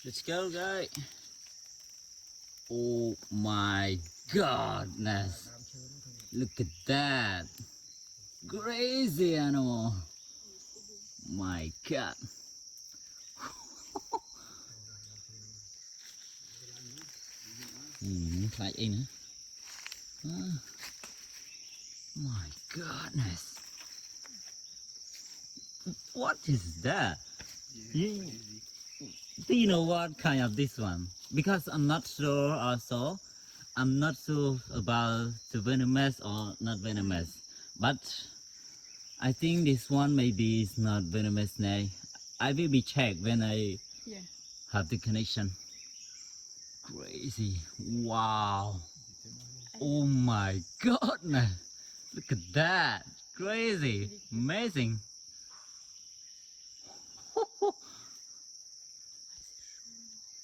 Let's go, guys. Oh my godness. Look at that. Crazy animal. My god. Like in My goodness. What is that? You, do you know what kind of this one? Because I'm not sure also. I'm not sure about the venomous or not venomous. But I think this one maybe is not venomous snake. I will be checked when I Yeah. have the connection. Crazy. Wow. Oh my goodness. Look at that. Crazy. Amazing.